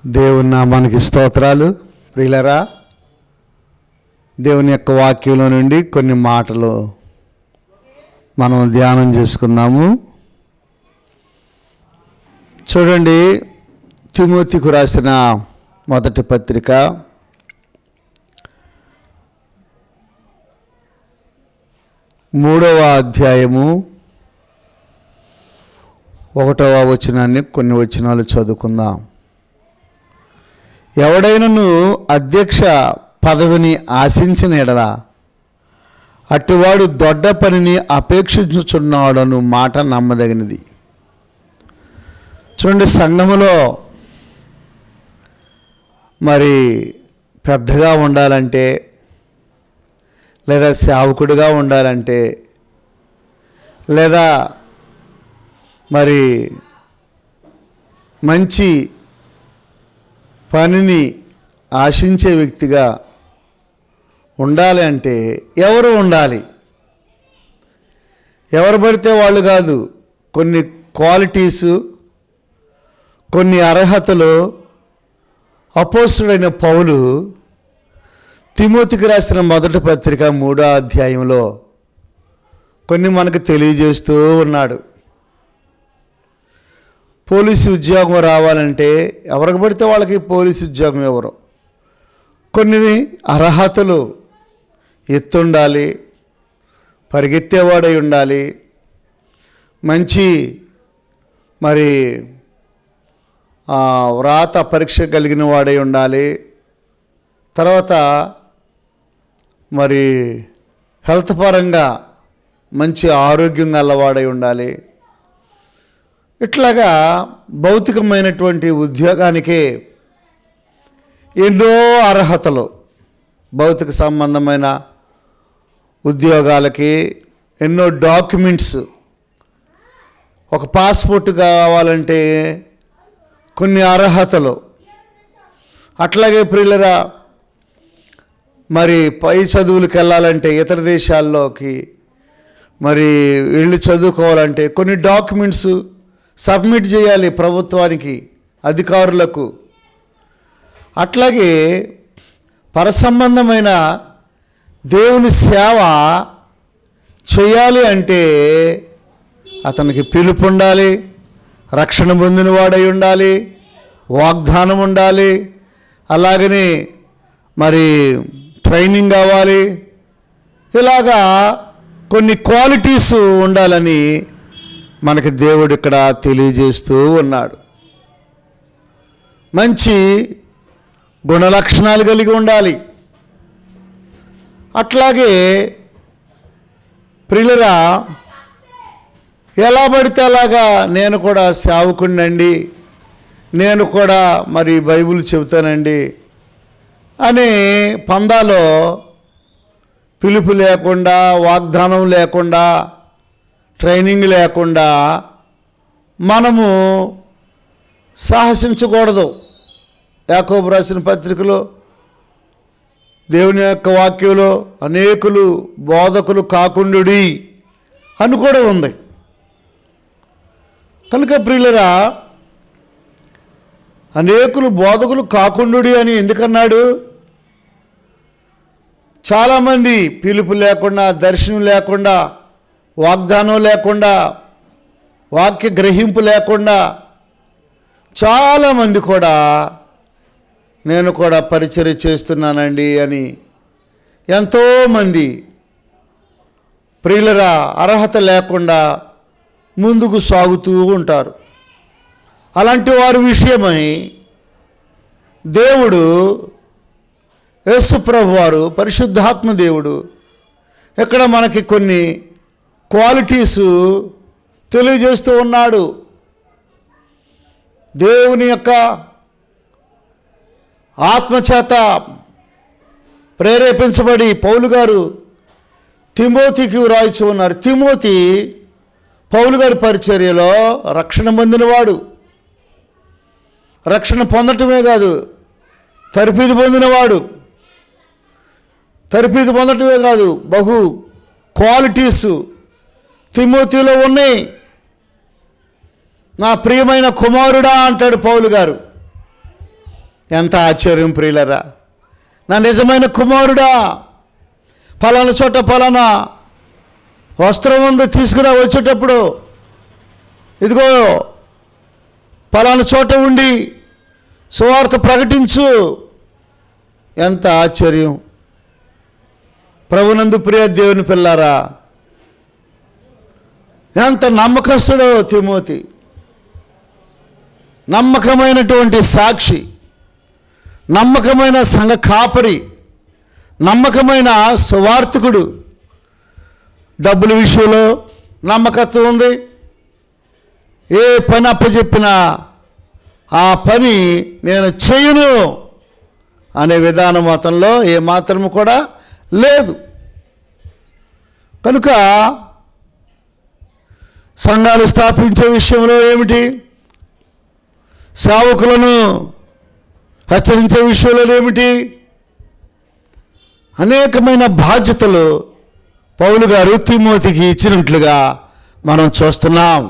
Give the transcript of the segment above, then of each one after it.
దేవుని నామానికి స్తోత్రాలు. ప్రియులరా, దేవుని యొక్క వాక్యంలో నుండి కొన్ని మాటలు మనం ధ్యానం చేసుకుందాము. చూడండి, తిమోతికు రాసిన మొదటి పత్రిక 3వ అధ్యాయము 1వ వచనాన్ని కొన్ని వచనాలు చదువుకుందాం. ఎవడైనను అధ్యక్ష పదవిని ఆశించిన ఎడల అట్టివాడు దొడ్డ పనిని అపేక్షించుచున్నాడను మాట నమ్మదగినది. చూడండి, సంఘములో మరి పెద్దగా ఉండాలంటే, లేదా సేవకుడిగా ఉండాలంటే, లేదా మరి మంచి పనిని ఆశించే వ్యక్తిగా ఉండాలి అంటే ఎవరు ఉండాలి? ఎవరు పడితే వాళ్ళు కాదు. కొన్ని క్వాలిటీసు, కొన్ని అర్హతలు అపోస్తలుడైన పౌలు తిమోతికి రాసిన మొదటి పత్రిక 3వ అధ్యాయంలో కొన్ని మనకు తెలియజేస్తూ ఉన్నాడు. పోలీసు ఉద్యోగం రావాలంటే ఎవరికి పడితే వాళ్ళకి పోలీసు ఉద్యోగం ఎవరు? కొన్ని అర్హతలు, ఎత్తుండాలి, పరిగెత్తేవాడై ఉండాలి, మంచి మరి వ్రాత పరీక్ష కలిగిన వాడై ఉండాలి, తర్వాత మరి హెల్త్ పరంగా మంచి ఆరోగ్యం గలవాడై ఉండాలి. ఇట్లాగా భౌతికమైనటువంటి ఉద్యోగానికే ఎన్నో అర్హతలు, భౌతిక సంబంధమైన ఉద్యోగాలకి ఎన్నో డాక్యుమెంట్స్. ఒక పాస్పోర్ట్ కావాలంటే కొన్ని అర్హతలు. అట్లాగే ప్రియులరా, మరి పై చదువులకు వెళ్ళాలంటే, ఇతర దేశాల్లోకి మరి వెళ్ళి చదువుకోవాలంటే కొన్ని డాక్యుమెంట్స్ సబ్మిట్ చేయాలి ప్రభుత్వానికి, అధికారులకు. అట్లాగే పరసంబంధమైన దేవుని సేవ చేయాలి అంటే అతనికి పిలుపు ఉండాలి, రక్షణ పొందిన వాడై ఉండాలి, వాగ్దానం ఉండాలి, అలాగనే మరి ట్రైనింగ్ కావాలి. ఇలాగా కొన్ని క్వాలిటీస్ ఉండాలని మనకి దేవుడు ఇక్కడ తెలియజేస్తూ ఉన్నాడు. మంచి గుణలక్షణాలు కలిగి ఉండాలి. అట్లాగే ప్రియులరా, ఎలా పడితే అలాగా నేను కూడా సేవకుడినండి, నేను కూడా మరి బైబిల్ చెబుతానండి అనే పందాలో పిలుపు లేకుండా, వాగ్దానం లేకుండా, ట్రైనింగ్ లేకుండా మనము సాహసించకూడదు. యాకోబు రాసిన పత్రికలో, దేవుని యొక్క వాక్యంలో అనేకులు బోధకులు కాకుండుడి అని కూడా ఉంది. కనుక ప్రియులరా, అనేకులు బోధకులు కాకుండుడి అని ఎందుకన్నాడు? చాలామంది పిలుపు లేకుండా, దర్శనం లేకుండా, వాగ్దానం లేకుండా, వాక్య గ్రహింపు లేకుండా చాలామంది కూడా నేను కూడా పరిచర్య చేస్తున్నానండి అని ఎంతోమంది ప్రియులరా అర్హత లేకుండా ముందుకు సాగుతూ ఉంటారు. అలాంటి వారి విషయమై దేవుడు, యేసు ప్రభు వారు, పరిశుద్ధాత్మ దేవుడు ఇక్కడ మనకి కొన్ని క్వాలిటీసు తెలియజేస్తూ ఉన్నాడు. దేవుని యొక్క ఆత్మచేత ప్రేరేపించబడి పౌలు గారు తిమోతికి వ్రాయిచు ఉన్నారు. తిమోతి పౌలు గారి పరిచర్యలో రక్షణ పొందినవాడు. రక్షణ పొందటమే కాదు, తర్ఫీదు పొందినవాడు. తర్ఫీదు పొందటమే కాదు, బహు క్వాలిటీసు తిమోతిలో ఉన్నాయి. నా ప్రియమైన కుమారుడా అంటాడు పౌలు గారు. ఎంత ఆశ్చర్యం ప్రియులరా! నా నిజమైన కుమారుడా, పలానా చోట పలానా వస్త్రం ఉంది, తీసుకురా, వచ్చేటప్పుడు ఇదిగో పలానా చోట ఉండి సువార్త ప్రకటించు. ఎంత ఆశ్చర్యం! ప్రభునందు ప్రియ దేవుని పిల్లారా, ఎంత నమ్మకస్తుడో తిమోతి. నమ్మకమైనటువంటి సాక్షి, నమ్మకమైన సంఘ కాపరి, నమ్మకమైన సువార్తికుడు. డబ్బుల విషయంలో నమ్మకత్వం ఉంది. ఏ పని అప్పచెప్పినా ఆ పని నేను చేయను అనే విధానం అతనిలో ఏమాత్రము కూడా లేదు. కనుక సంఘాలు స్థాపించే విషయంలో ఏమిటి, సేవకులను హెచ్చరించే విషయంలో ఏమిటి, అనేకమైన బాధ్యతలు పౌలు గారు తిమోతికి ఇచ్చినట్లుగా మనం చూస్తున్నాం.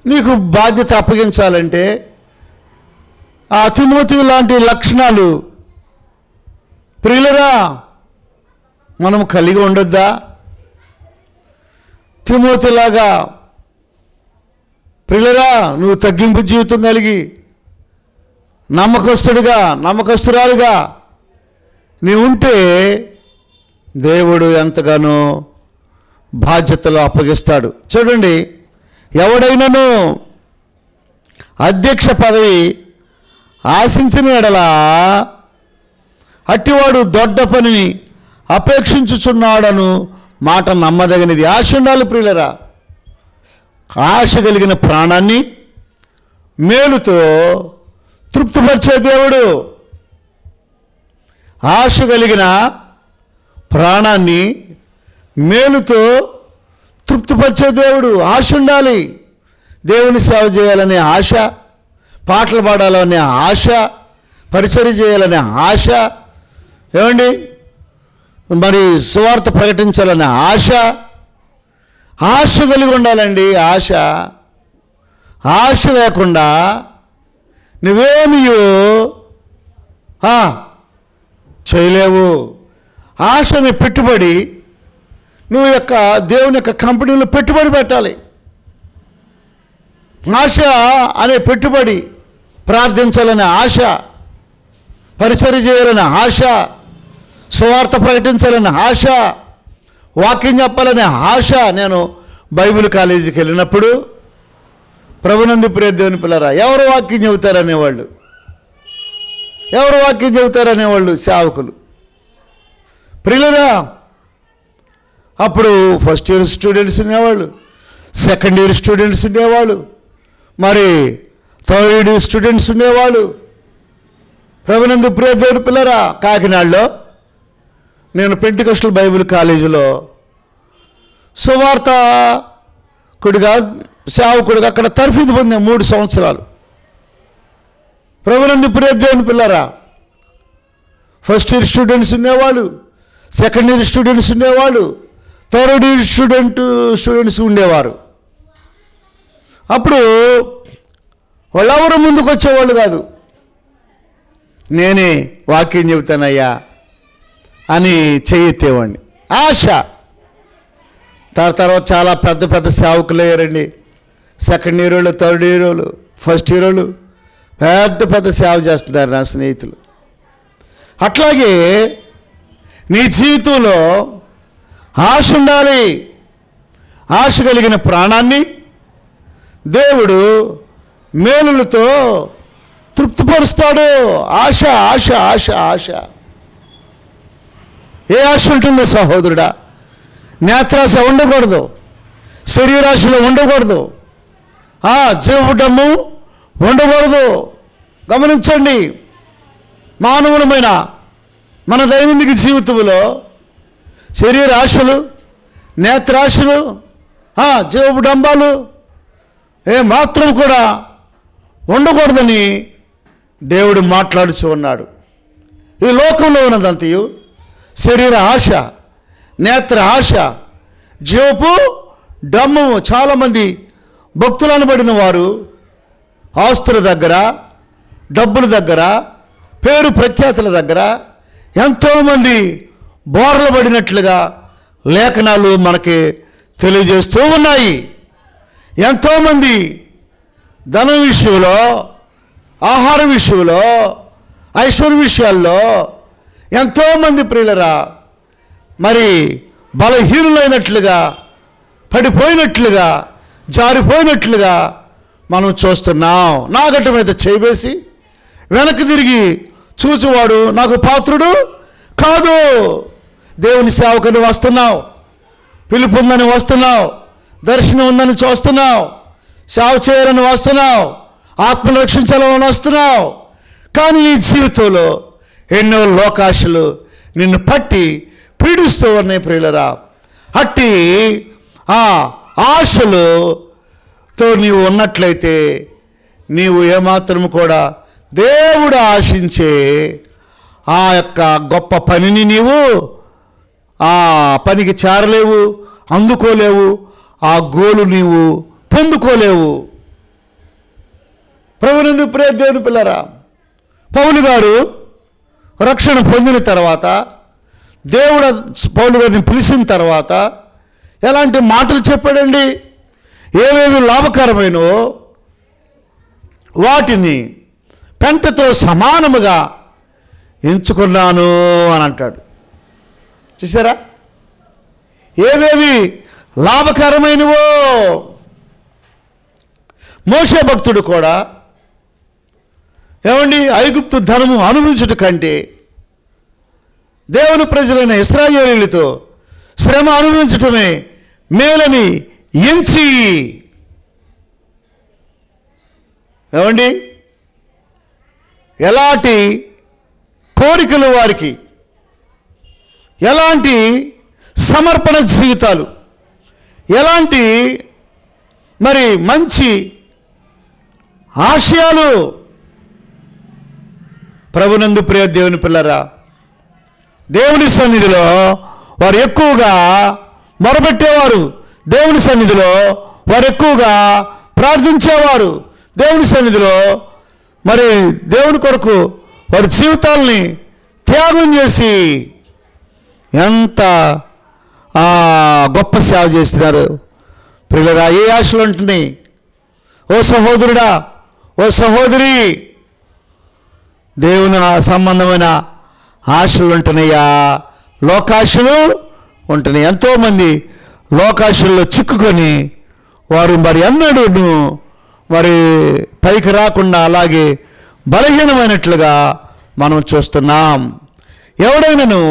నీకు బాధ్యత అప్పగించాలంటే ఆ తిమోతి లాంటి లక్షణాలు ప్రియులరా మనం కలిగి ఉండొద్దా? తిమోతిలాగా ప్రియులరా నువ్వు తగ్గింపు జీవితం కలిగి నమ్మకస్తురాలుగా నీ ఉంటే దేవుడు ఎంతగానో బాధ్యతలు అప్పగిస్తాడు. చూడండి, ఎవడైనాను అధ్యక్ష పదవి ఆశించిన ఎడల అట్టివాడు దొడ్డ పనిని అపేక్షించుచున్నాడను మాట నమ్మదగినది. ఆశ ఉండాలి ప్రియులరా. ఆశ కలిగిన ప్రాణాన్ని మేలుతో తృప్తిపరిచే దేవుడు. ఆశ కలిగిన ప్రాణాన్ని మేలుతో తృప్తిపరిచే దేవుడు. ఆశ ఉండాలి. దేవుని సేవ చేయాలనే ఆశ, పాటలు పాడాలనే ఆశ, పరిచర్య చేయాలనే ఆశ, ఏమండి మరి సువార్త ప్రకటించాలనే ఆశ కలిగి ఉండాలండి. ఆశ లేకుండా నువ్వేమీ చేయలేవు. ఆశ అనే పెట్టుబడి నువ్వు దేవుని యొక్క కంపెనీలో పెట్టుబడి పెట్టాలి. ఆశ అనే పెట్టుబడి ప్రార్థించాలనే ఆశ, పరిచర్య చేయాలనే ఆశ, సువార్త ప్రకటించాలనే ఆశ, వాక్యం చెప్పాలనే ఆశ. నేను బైబిల్ కాలేజీకి వెళ్ళినప్పుడు ప్రభునందు ప్రియ దేవుని పిల్లరా, ఎవరు వాక్యం చెబుతారనేవాళ్ళు సేవకులు ప్రియులరా. అప్పుడు ఫస్ట్ ఇయర్ స్టూడెంట్స్ ఉండేవాళ్ళు, సెకండ్ ఇయర్ స్టూడెంట్స్ ఉండేవాళ్ళు, మరి థర్డ్ ఇయర్ స్టూడెంట్స్ ఉండేవాళ్ళు. ప్రభునందు ప్రియ దేవుని పిల్లరా, కాకినాడలో నేను పెంటికొస్టల్ బైబిల్ కాలేజీలో సేవకుడిగా అక్కడ తర్ఫీదు పొందే 3 సంవత్సరాలు. ప్రభునందు ప్రియ దేవుని పిల్లరా, ఫస్ట్ ఇయర్ స్టూడెంట్స్ ఉండేవాళ్ళు, సెకండ్ ఇయర్ స్టూడెంట్స్ ఉండేవాళ్ళు, థర్డ్ ఇయర్ స్టూడెంట్స్ ఉండేవారు. అప్పుడు వాళ్ళెవరు ముందుకు వచ్చేవాళ్ళు కాదు. నేనే వాక్యం చెబుతానయ్యా అని చేయెత్తేవాడిని. ఆశ. తర్వాత చాలా పెద్ద సేవకులు అయ్యారండి. సెకండ్ ఇయర్ వాళ్ళు, థర్డ్ ఇయర్ వాళ్ళు, ఫస్ట్ ఇయర్ వాళ్ళు పెద్ద సేవ చేస్తున్నారు నా స్నేహితులు. అట్లాగే నీ జీవితంలో ఆశ ఉండాలి. ఆశ కలిగిన ప్రాణాన్ని దేవుడు మేలులతో తృప్తిపరుస్తాడు. ఆశ. ఏ ఆశ ఉంటుందో సహోదరుడా? నేత్రాశ ఉండకూడదు, శరీరాశలో ఉండకూడదు, జీవడము ఉండకూడదు. గమనించండి, మానవులమైన మన దైనందిక జీవితంలో శరీరాశలు, నేత్రాశలు, జీవడంబాలు మాత్రం కూడా ఉండకూడదని దేవుడు మాట్లాడుచూ ఉన్నాడు. ఈ లోకంలో ఉన్నదంతయు శరీర ఆశ, నేత్ర ఆశ, జీవపు డమ్మము. చాలామంది భక్తులు అనబడిన వారు ఆస్తుల దగ్గర, డబ్బుల దగ్గర, పేరు ప్రఖ్యాతుల దగ్గర ఎంతోమంది బోర్ల పడినట్లుగా లేఖనాలు మనకి తెలియజేస్తూ ఉన్నాయి. ఎంతోమంది ధనం విషయంలో, ఆహారం విషయంలో, ఐశ్వర్య విషయాల్లో ఎంతోమంది ప్రియులరా మరి బలహీనులైనట్లుగా, పడిపోయినట్లుగా, జారిపోయినట్లుగా మనం చూస్తున్నాం. నాగట్టు మీద చేయవేసి వెనక్కి తిరిగి చూసేవాడు నాకు పాత్రుడు కాదు. దేవుని సేవకుని వస్తున్నావు, పిలుపు ఉందని వస్తున్నావు, దర్శనం ఉందని చూస్తున్నావు, సేవ చేయాలని వస్తున్నావు, ఆత్మను రక్షించాలని వస్తున్నావు. కానీ నీ జీవితంలో ఎన్నో లోకాశలు నిన్ను పట్టి పీడిస్తూ ఉన్నాయి ప్రియులరా. అట్టి ఆ ఆశలుతో నీవు ఉన్నట్లయితే నీవు ఏమాత్రం కూడా దేవుడు ఆశించే ఆ యొక్క గొప్ప పనిని నీవు ఆ పనికి చేరలేవు, అందుకోలేవు, ఆ గోలు నీవు పొందుకోలేవు. ప్రభునందు ప్రియ దేవుని పిల్లరా, పౌలు గారు రక్షణ పొందిన తర్వాత, దేవుడు పౌలు గారిని పిలిచిన తర్వాత ఎలాంటి మాటలు చెప్పాడండి? ఏవేవి లాభకరమైనవో వాటిని పెంటతో సమానముగా ఎంచుకున్నాను అని అంటాడు. చూసారా? ఏవేవి లాభకరమైనవో. మోషే భక్తుడు కూడా ఏమండి, ఐగుప్తు ధనము అనుభవించుట కంటే దేవుని ప్రజలైన ఇశ్రాయేలీయులతో శ్రమ అనుభవించటమే మేలని ఎంచి, ఏమండి, ఎలాంటి కోరికలు వారికి, ఎలాంటి సమర్పణ జీవితాలు, ఎలాంటి మరి మంచి ఆశయాలు. ప్రభునందు ప్రియ దేవుని పిల్లరా, దేవుని సన్నిధిలో వారు ఎక్కువగా మొరపెట్టేవారు, దేవుని సన్నిధిలో వారు ఎక్కువగా ప్రార్థించేవారు, దేవుని సన్నిధిలో మరి దేవుని కొరకు వారి జీవితాలని త్యాగం చేసి ఎంత గొప్ప సేవ చేస్తున్నారు ప్రియులరా. ఏ ఆశలు ఉంటున్నాయి? ఓ సహోదరుడా, ఓ సహోదరి, దేవుని సంబంధమైన ఆశలు ఉంటున్నాయా? లోకాశలు ఉంటున్నాయి. ఎంతోమంది లోకాశల్లో చిక్కుకొని వారు మరి అన్నడు మరి పైకి రాకుండా అలాగే బలహీనమైనట్లుగా మనం చూస్తున్నాం. ఎవడైనాను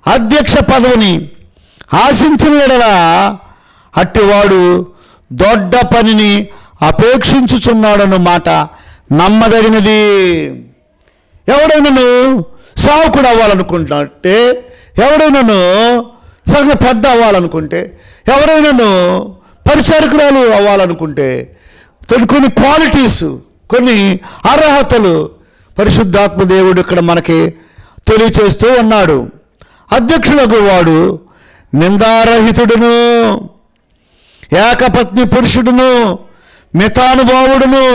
అధ్యక్ష పదవిని ఆశించిన యెడల అట్టివాడు దొడ్డ పనిని అపేక్షించుచున్నాడన్న మాట నమ్మదగినది. ఎవడైనాను సావుకుడు అవ్వాలనుకుంటే, ఎవరైనాను సంఘ పెద్ద అవ్వాలనుకుంటే, ఎవరైనాను పరిచారకురాలు అవ్వాలనుకుంటే కొన్ని క్వాలిటీస్, కొన్ని అర్హతలు పరిశుద్ధాత్మ దేవుడు ఇక్కడ మనకి తెలియచేస్తూ ఉన్నాడు. అధ్యక్షులకు వాడు నిందారహితుడును, ఏకపత్ని పురుషుడును, మితానుభావుడును,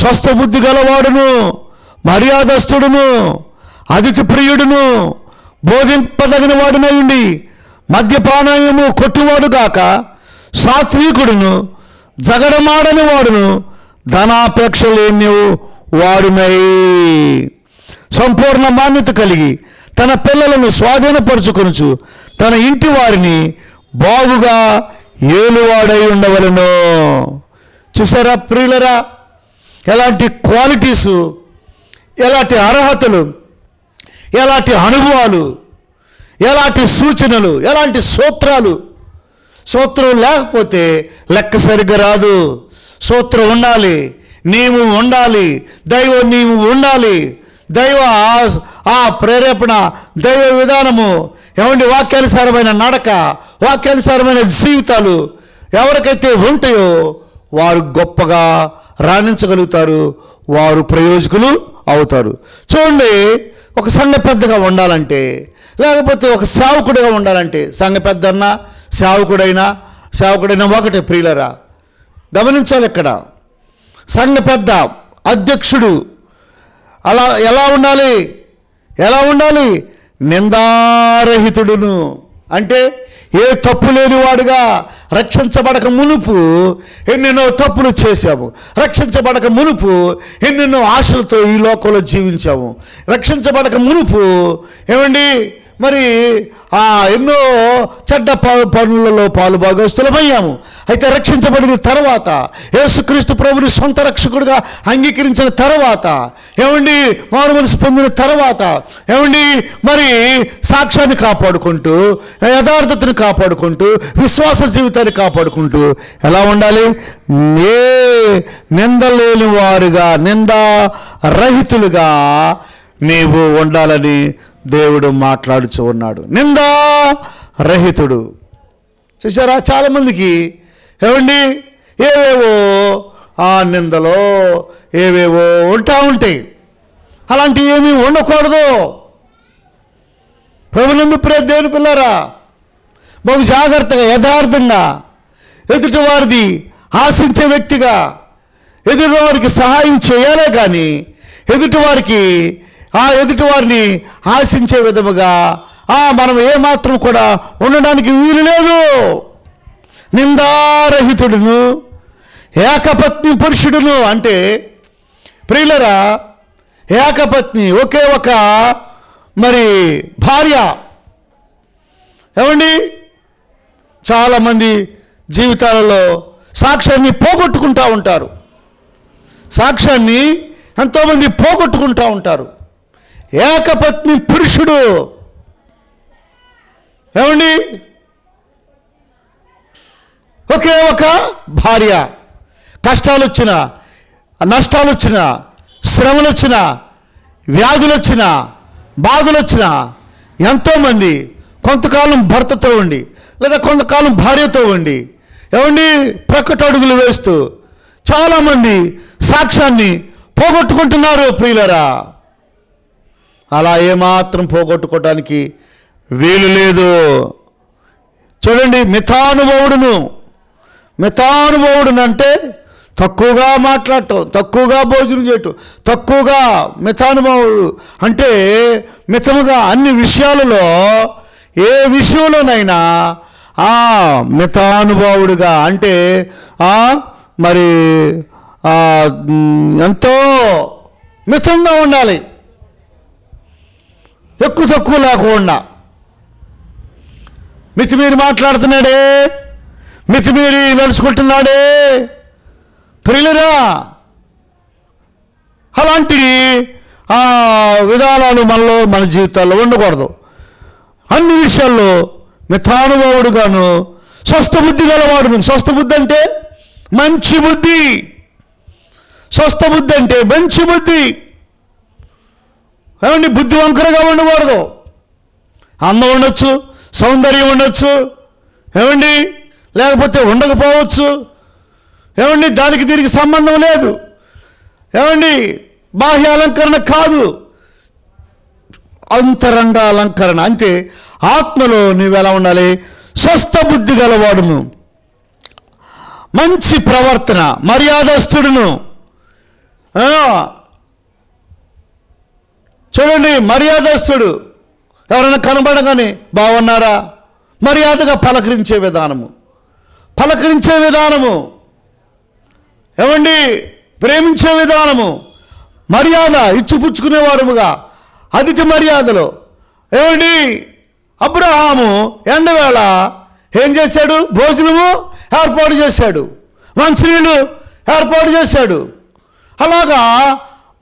స్వస్థ బుద్ధి గలవాడును, మర్యాదస్తుడును, అతిథి ప్రియుడును, బోధింపదగిన వాడునై ఉండి మద్యపానము కొట్టువాడు గాక సాత్వికుడును, జగడమాడని వాడును, ధనాపేక్ష లేని వాడునై సంపూర్ణ మాన్యత కలిగి తన పిల్లలను స్వాధీనపరుచుకొనుచు తన ఇంటి వారిని బాగుగా ఏలువాడై ఉండవలెను. చూసారా ప్రియులరా, ఎలాంటి క్వాలిటీసు, ఎలాంటి అర్హతలు, ఎలాంటి అనుభవాలు, ఎలాంటి సూచనలు, ఎలాంటి సూత్రాలు. సూత్రం లేకపోతే లెక్క సరిగ్గా రాదు. సూత్రం ఉండాలి, నీవు ఉండాలి, దైవ నీవు ఉండాలి, దైవ ఆ ప్రేరేపణ, దైవ విధానము, ఏమండి వాక్యానుసారమైన నడక, వాక్యానుసారమైన జీవితాలు ఎవరికైతే ఉంటాయో వారు గొప్పగా రాణించగలుగుతారు, వారు ప్రయోజకులు అవుతారు. చూడండి, ఒక సంఘ పెద్దగా ఉండాలంటే, లేకపోతే ఒక సేవకుడిగా ఉండాలంటే, సంఘ పెద్దన్నా సేవకుడైనా ఒకటే ప్రియులరా. గమనించాలి, ఇక్కడ సంఘ పెద్ద అధ్యక్షుడు అలా ఎలా ఉండాలి? నిందారహితుడును. అంటే ఏ తప్పు లేనివాడుగా, రక్షించబడక మునుపు ఎన్నెన్నో తప్పులు చేశాము, రక్షించబడక మునుపు ఎన్నెన్నో ఆశలతో ఈ లోకంలో జీవించాము, రక్షించబడక మునుపు మరి ఎన్నో చెడ్డ పనులలో పాలుభాగస్తులమయ్యాము. అయితే రక్షించబడిన తర్వాత, యేసుక్రీస్తు ప్రభుని సొంత రక్షకుడిగా అంగీకరించిన తర్వాత, మారు మనసు పొందిన తర్వాత, మరి సాక్ష్యాన్ని కాపాడుకుంటూ, యథార్థతను కాపాడుకుంటూ, విశ్వాస జీవితాన్ని కాపాడుకుంటూ ఎలా ఉండాలి? నిందలేని వారుగా, నిందారహితులుగా నీవు ఉండాలని దేవుడు మాట్లాడుచూ ఉన్నాడు. నిందారహితుడు. చూసారా, చాలామందికి ఏవేవో నిందలో ఏవేవో ఉంటాయి. అలాంటివి ఏమీ ఉండకూడదు. ప్రభునందు ప్రియ దేవుని పిల్లారా, బహు జాగ్రత్తగా, యథార్థంగా, ఎదుటివారిది ఆశించే వ్యక్తిగా ఎదుటివారికి సహాయం చేయాలే కానీ ఎదుటివారిని ఆశించే విధముగా మనం ఏమాత్రం కూడా ఉండడానికి వీలు లేదు. నిందారహితుడును, ఏకపత్ని పురుషుడును. అంటే ప్రియులరా, ఏకపత్ని, ఒకే ఒక మరి భార్య. చాలామంది జీవితాలలో సాక్ష్యాన్ని పోగొట్టుకుంటూ ఉంటారు. సాక్ష్యాన్ని ఎంతోమంది పోగొట్టుకుంటూ ఉంటారు. ఏకపత్ని పురుషుడు, ఒకే ఒక భార్య. కష్టాలు వచ్చినా, నష్టాలు వచ్చినా, శ్రమలు వచ్చినా, వ్యాధులు వచ్చినా, బాధలు వచ్చినా ఎంతోమంది కొంతకాలం భర్తతో ఉండి లేదా కొంతకాలం భార్యతో ఉండి ప్రక్కటడుగులు వేస్తూ చాలామంది సాక్ష్యాన్ని పోగొట్టుకుంటున్నారు. ప్రియులరా, అలా ఏమాత్రం పోగొట్టుకోవడానికి వీలు లేదు. చూడండి, మితానుభవుడును అంటే తక్కువగా మాట్లాడటం, తక్కువగా భోజనం చేయటం, తక్కువగా. మితానుభవుడు అంటే మితముగా అన్ని విషయాలలో, ఏ విషయంలోనైనా మితానుభవుడుగా అంటే మరి ఎంతో మితంగా ఉండాలి. ఎక్కువ తక్కువ లేకుండా. మితిమీరి మాట్లాడుతున్నాడే, మితిమీరి నడుచుకుంటున్నాడే. ప్రియులరా, అలాంటి విధానాలు మన జీవితాల్లో ఉండకూడదు. అన్ని విషయాల్లో మితానుభవుడుగాను, స్వస్థ బుద్ధి గలవాడును. స్వస్థ బుద్ధి అంటే మంచి బుద్ధి. స్వస్థ బుద్ధి అంటే మంచి బుద్ధి. బుద్ధి వంకరగా ఉండకూడదు. అందం ఉండొచ్చు, సౌందర్యం ఉండొచ్చు, లేకపోతే ఉండకపోవచ్చు. దానికి దీనికి సంబంధం లేదు. బాహ్య అలంకరణ కాదు, అంతరంగ అలంకరణ. అంతే. ఆత్మలో నీవెలా ఉండాలి? స్వస్థ బుద్ధి గలవాడును, మంచి ప్రవర్తన, మర్యాదస్తుడును. చూడండి, మర్యాదస్తుడు. ఎవరైనా కనబడగానే బాగున్నారా, మర్యాదగా పలకరించే విధానము, ప్రేమించే విధానము, మర్యాద ఇచ్చిపుచ్చుకునేవాడుగా, అతిథి మర్యాదలో. అబ్రహాము ఎండవేళ ఏం చేశాడు? భోజనము ఏర్పాటు చేశాడు, మంచినీళ్ళు ఏర్పాటు చేశాడు. అలాగా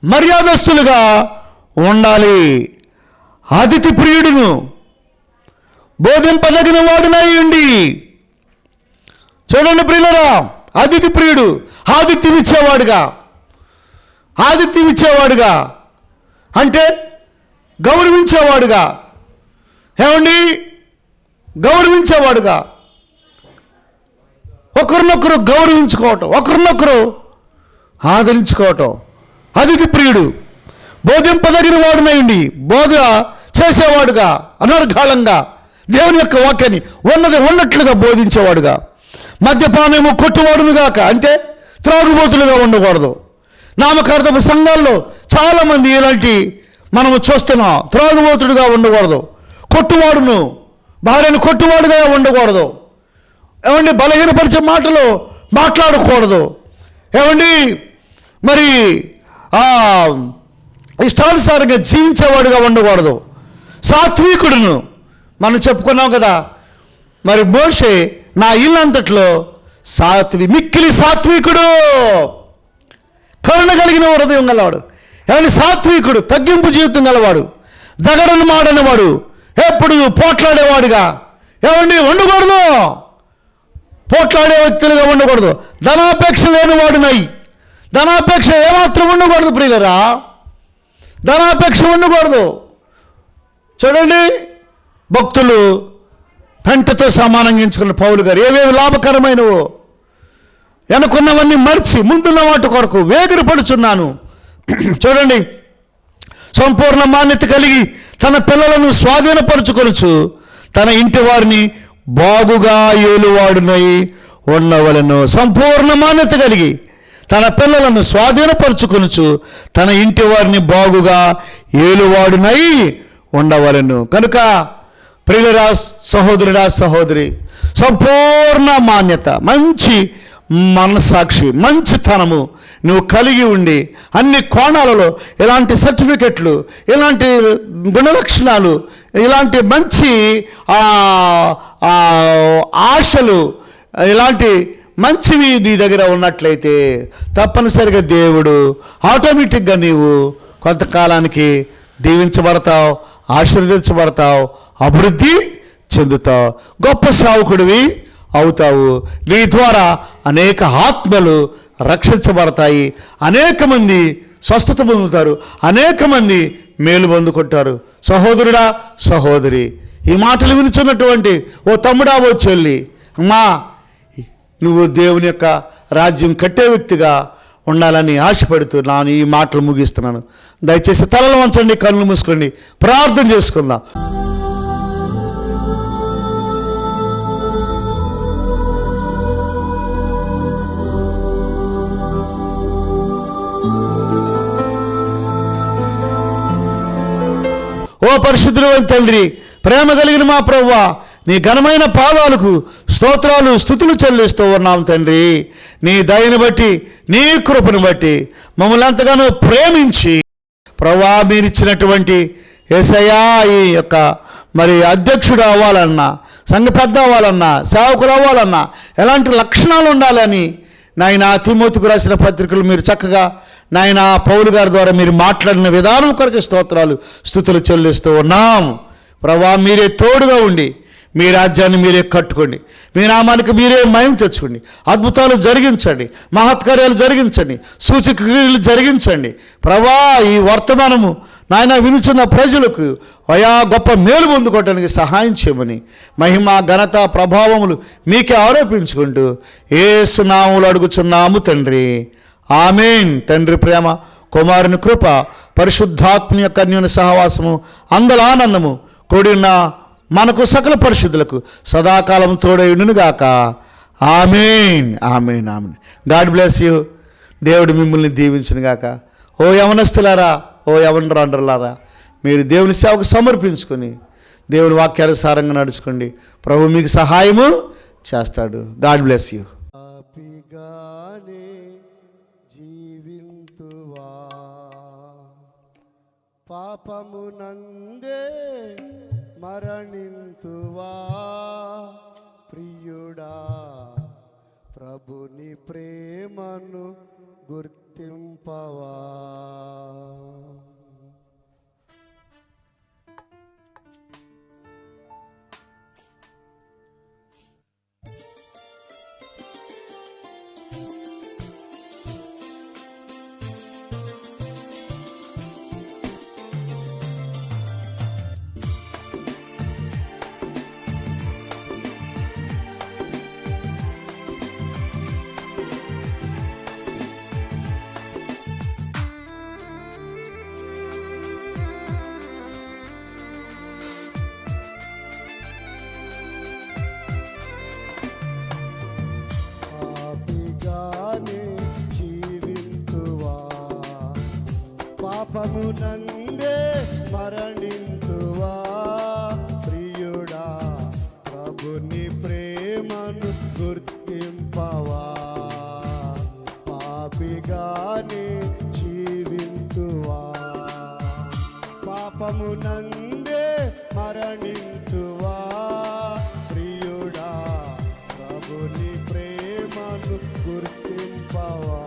మర్యాదస్తులుగా ఉండాలి. అతిథి ప్రియుడును, బోధింపదగిన వాడునై ఉండి. చూడండి ప్రియులరా, అతిథి ప్రియుడు, ఆతిథ్యం ఇచ్చేవాడుగా అంటే గౌరవించేవాడుగా. గౌరవించేవాడుగా, ఒకరినొకరు గౌరవించుకోవటం, ఒకరినొకరు ఆదరించుకోవటం. అతిథి ప్రియుడు, బోధింపదగిన వాడునై ఉండి, బోధ చేసేవాడుగా, అనర్ఘాళంగా దేవుని యొక్క వాక్యాన్ని ఉన్నది ఉన్నట్లుగా బోధించేవాడుగా. మద్యపానము కొట్టువాడునుగాక అంటే త్రాగుబోతులుగా ఉండకూడదు. నామకార్థపు సంఘాల్లో చాలామంది ఇలాంటి మనము చూస్తున్నాం. త్రాగుబోతుడుగా ఉండకూడదు, కొట్టువాడును భార్యను కొట్టువాడుగా ఉండకూడదు, ఏమండి బలహీనపరిచే మాటలు మాట్లాడకూడదు, ఏమండి మరి ఇష్టానుసారంగా జీవించేవాడుగా ఉండకూడదు. సాత్వికుడును మనం చెప్పుకున్నాం కదా, మరి మోషే నా ఇల్లంతట్లో మిక్కిలి సాత్వికుడు, కరుణ కలిగిన హృదయం గలవాడు, ఏమంటే సాత్వికుడు, తగ్గింపు జీవితం గలవాడు, జగడను మాడనివాడు, ఎప్పుడు పోట్లాడేవాడుగా ఏమండి ఉండకూడదు, పోట్లాడే వ్యక్తులుగా ఉండకూడదు. ధనాపేక్ష లేనివాడునై, ధనాపేక్ష ఏమాత్రం ఉండకూడదు ప్రియులరా, ధనాపేక్ష ఉండకూడదు. చూడండి, భక్తులు పెంటతో సమానంగా ఎంచుకున్న పౌలు గారు ఏవేవి లాభకరమైనవో వెనుకున్నవన్నీ మర్చి ముందున్న వాటి కొరకు వేగిరపడుచున్నాను. చూడండి, సంపూర్ణ మాన్యత కలిగి తన పిల్లలను స్వాధీనపరుచుకొనుచు తన ఇంటి వారిని బాగుగా ఏలువాడునై ఉండవలెను. సంపూర్ణ మాన్యత కలిగి తన పిల్లలను స్వాధీనపరుచుకొనుచు తన ఇంటి వారిని బాగుగా ఏలువాడునై ఉండవలెను. కనుక ప్రియులరా, సహోదరుడా, సహోదరి, సంపూర్ణ మాన్యత, మంచి మనస్సాక్షి, మంచితనము నువ్వు కలిగి ఉండి అన్ని కోణాలలో ఇలాంటి సర్టిఫికెట్లు, ఇలాంటి గుణలక్షణాలు, ఇలాంటి మంచి ఆశలు, ఇలాంటి మంచివి నీ దగ్గర ఉన్నట్లయితే తప్పనిసరిగా దేవుడు ఆటోమేటిక్గా నీవు కొంతకాలానికి దీవించబడతావు, ఆశీర్వదించబడతావు, అభివృద్ధి చెందుతావు, గొప్ప సేవకుడివి అవుతావు. నీ ద్వారా అనేక ఆత్మలు రక్షించబడతాయి, అనేక మంది స్వస్థత పొందుతారు, అనేక మంది మేలు పొందుకుంటారు. సహోదరుడా, సహోదరి, ఈ మాటలు వినుచున్నటువంటి ఓ తమ్ముడా, ఓ చెల్లి, అమ్మా, నువ్వు దేవుని యొక్క రాజ్యం కట్టే వ్యక్తిగా ఉండాలని ఆశపడుతూ నేను ఈ మాటలు ముగిస్తున్నాను. దయచేసి తలలు వంచండి, కళ్ళు మూసుకోండి, ప్రార్థన చేసుకుందాం. ఓ పరిశుద్ధుడైన తండ్రి, ప్రేమ కలిగిన మా ప్రభువా, నీ ఘనమైన పాదాలకు స్తోత్రాలు, స్తుతులు చెల్లిస్తూ ఉన్నాం తండ్రి. నీ దయని బట్టి, నీ కృపను బట్టి మమ్మల్ని ఎంతగానో ప్రేమించి ప్రభువా, మీరిచ్చినటువంటి యేసయ్యా ఈ యొక్క మరి అధ్యక్షుడు అవ్వాలన్నా, సంఘ పెద్ద అవ్వాలన్నా, సేవకులు అవ్వాలన్నా ఎలాంటి లక్షణాలు ఉండాలని నాయన తిమోతికి రాసిన పత్రికలు మీరు చక్కగా నాయన పౌలు గారి ద్వారా మీరు మాట్లాడిన విధానం కొరకు స్తోత్రాలు, స్తుతులు చెల్లిస్తూ ఉన్నాం. ప్రభువా, మీరే తోడుగా ఉండి మీ రాజ్యాన్ని మీరే కట్టుకోండి, మీ నామానికి మీరే మహిమ తెచ్చుకోండి, అద్భుతాలు జరిగించండి, మహత్కార్యాలు జరిగించండి, సూచక క్రియలు జరిగించండి. ప్రభువా, ఈ వర్తమానము నాయన వినుచున్న ప్రజలకు అయా గొప్ప మేలు పొందుకోవటానికి సహాయం చేయమని మహిమ, ఘనత, ప్రభావములు మీకే ఆరోపించుకుంటూ యేసు నామములో అడుగుచున్నాము తండ్రి, ఆమేన్. తండ్రి ప్రేమ, కుమారుని కృప, పరిశుద్ధాత్మ యొక్క అన్యోన్య సహవాసము, అందల ఆనందము కూడిన మనకు సకల పరిశుద్ధులకు సదాకాలం తోడైయునుగాక. Amen, amen, amen. God bless you. దేవుడు మిమ్మల్ని దీవించునుగాక. ఓ యవనస్తులారా, ఓ యవనరాండ్రులారా, మీరు దేవుని సేవకు సమర్పించుకొని దేవుని వాక్యానుసారంగా నడుచుకోండి. ప్రభు మీకు సహాయము చేస్తాడు. God bless you. జీవింతువా పాపమునందే మరణింతువా ప్రియుడా, ప్రభుని ప్రేమను గుర్తింపవా. పాపమునందే మరణింతువా ప్రియుడా, ప్రభుని ప్రేమను గుర్తింపవా, పాపిగానే జీవింతువా, పాపమునందే మరణింతువా ప్రియుడా, ప్రభుని ప్రేమను గుర్తింపవా.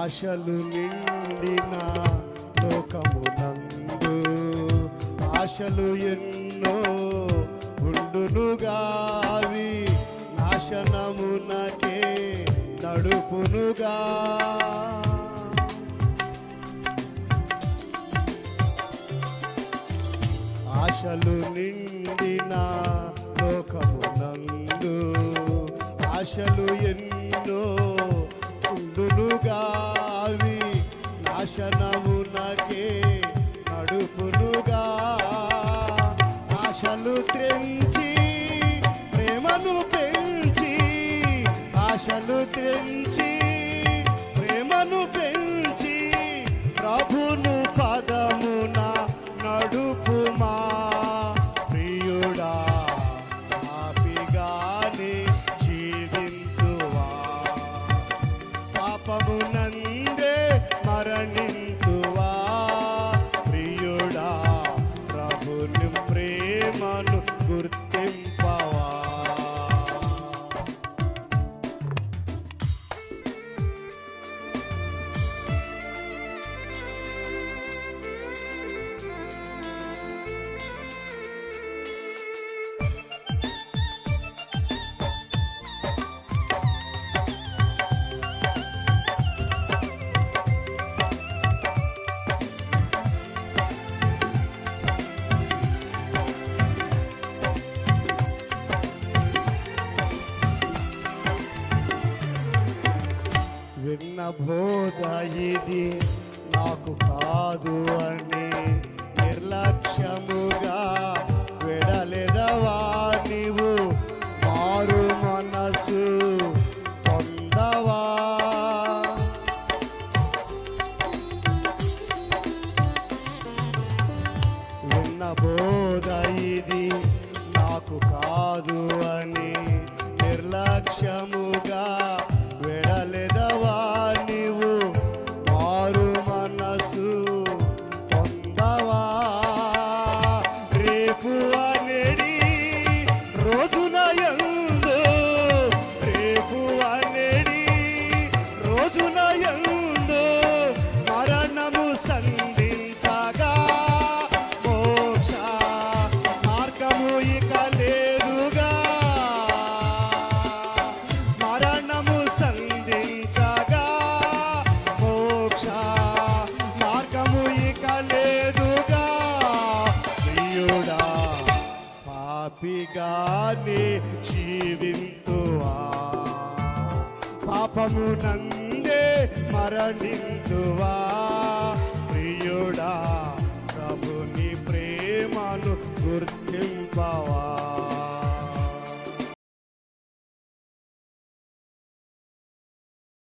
ఆశలు నిండిన లోకమునందు ఆశలు ఎన్నో ఉండునుగావి, నాశనమునకే నడుపునుగా. ఆశలు నిండిన లోకమునందు ఆశలు ఎన్నో ఉండునుగావి, నాశనమునకే నడుపునుగా. ఆశలు త్రెంచి ప్రేమను పెంచి, ఆశలు త్రెంచి ప్రేమను పెంచి, ప్రభును పదమున నడుపుమా ప్రియుడా, పాపిగానే జీవింతువా, పాపమునందే మరణింతువా ప్రియుడా, ప్రభుని ప్రేమను గుర్తింపవా. విన్న బోధ ఇది నాకు కాదు అని నిర్లక్ష్యముగా వెడలెదవా, నీవు మారు మనసు పొందవా. విన్న బోధ ఇది నాకు కాదు అని నిర్లక్ష్యముగా వెడలెదవా, నీవు మారు మనసు పొందవా. రేపు అనేది రోజున యందు, రేపు అనేది రోజున యందు మరణము సంధించగా, మోక్ష మార్గము ఇక లేదుగా. మరణము సంధించగా, మోక్ష మార్గము ఇక లేదుగా. ప్రియుడా, పాపిగానే జీవింతువా, పాపమునందే మరణింతువా ప్రియుడా, ప్రభుని ప్రేమను గుర్తింపవా.